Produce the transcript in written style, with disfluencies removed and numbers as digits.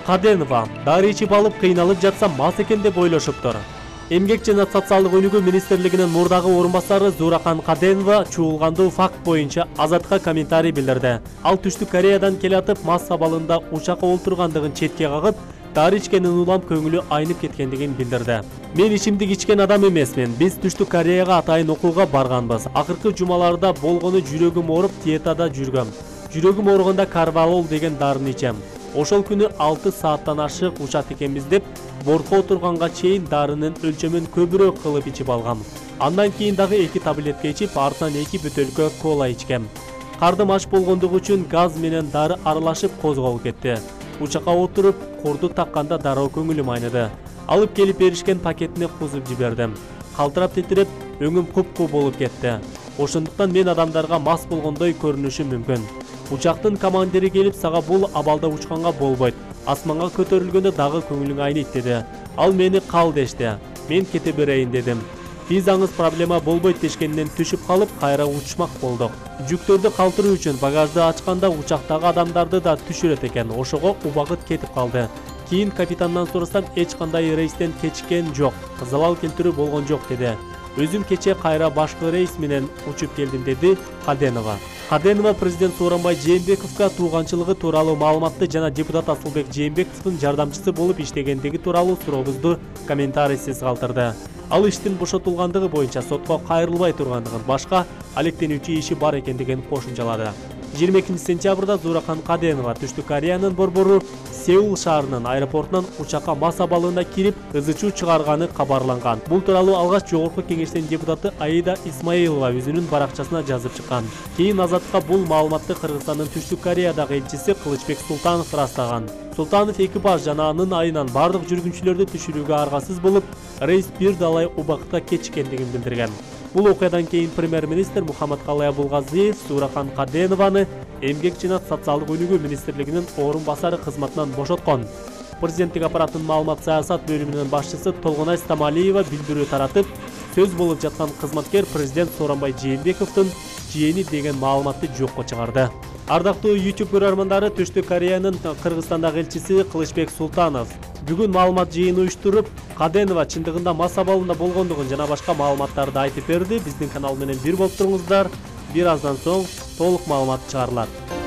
Каденова дары ичип алып кыйналып жатса мас экен деп ойлошуптур. Эмгек жана социалдык өнүгүү министрлигинин мурдагы орун басары Зуракан Каденова чуулгандуу факт боюнча Азатка комментарий билдирди. Ал Түштүк Кореядан келатып мас абалында учакка олтургандыгын четке кагып, дары ичкенин улам көңүлү айнып кеткендигин билдирди. Мен ичимдик ичкен адам эмесмин. Биз Түштүк Кореяга атайын окууга барганбыз. Акыркы жумаларда болгону жүрөгүм ооруп, диетада жүргөм. Жүрөгүм ооруганда карвалол деген дарыны ичем. Ошол күнү 6 сааттан ашык учат экенбиз деп бортко отурганга чейин дарынын өлчөмүн көбүрөөк кылып ичип алгам. Андан кийин дагы 2 таблетка ичип, артынан 2 бөтөлкө кола ичкем. Кардым аш болгондугу үчүн газ менен дары аралашып козголуп кетти. Учакка отуруп, корду такканда дароо көңүлүм айныды. Алып келип беришкен пакетине кузуп жибердим. Калтырап титиреп, өңүм куп-куу болуп кетти. Ошондуктан мен адамдарга мас болгондой көрүнүшүм мүмкүн. Учактын командири келип, сага бул абалда учканга болбойт. Асманга көтөрүлгөндө дагы көңүлүң айныйт деди. Ал мени кал дешти. Мен кете берейин дедим. Визаңыз проблема болбойт дешкенден түшүп калып, кайра учмак болдук. Жүктөрдү калтыруу үчүн багажды ачканда учактагы адамдарды да түшүрөт экен. Ошого убакыт кетип калды. Кийин капитандан сурасам, эч кандай рейстен кечиккен жок, залал келтирүү болгон жок деди. Өзүм кече кайра башкы рейс менен учуп келдим деди Каденова. Каденова президент Сооронбай Жээнбековго тууганчылыгы тууралуу маалыматты жана депутат Асылбек Жээнбековдун жардамчысы болуп иштегендиги тууралуу сурообузду комментарийсиз калтырды. Ал иштин бошотулгандыгы боюнча сотко кайрылбай тургандыгын, башка алектенүүчү иши бар экендигин кошумчалады. 22 сентябрда Зуракан Каденова Түштүк Кореянын борбору Сеул шаарынын аэропортунан учакка мас абалында кирип, ызы-чуу чыгарганы кабарланган. Бул тууралуу алгач Жогорку Кеңештин депутаты Аида Исмаилова өзүнүн баракчасына жазып чыккан. Кийин Азатка бул маалыматты Кыргызстандын Түштүк Кореядагы элчиси Кылычбек Султанов ырастаган. Султанов экипаж жана анын айынан бардык жүргүнчүлөрдү түшүрүүгө аргасыз болуп, рейс бир далай убакытка кечиккендигин билдирген. Бул окуядан кийин премьер-министр Мухаммадкалый Абулгазиев Зуракан Каденованы Эмгек жана социалдык өнүгүү министрлигинин орун басары кызматынан бошоткон. Президенттик аппараттын маалымат саясат бөлүмүнүн башчысы Толгонай Стамалиева билдирүү таратып, сөз болуп жаткан кызматкер президент Сооронбай Жээнбековдун жиени деген маалыматты жокко чыгарды. Ардактуу YouTube көрөрмандары, Түштүк Кореянын Кыргызстандагы элчиси Кылычбек Султанов бүгүн маалымат жыйыны уюштуруп, Каденова чындыгында мас абалында болгондугун жана башка маалыматтарды айтып берди. Биздин канал менен бир болуп туруңуздар. Бир аздан соң толук маалымат чыгарылат.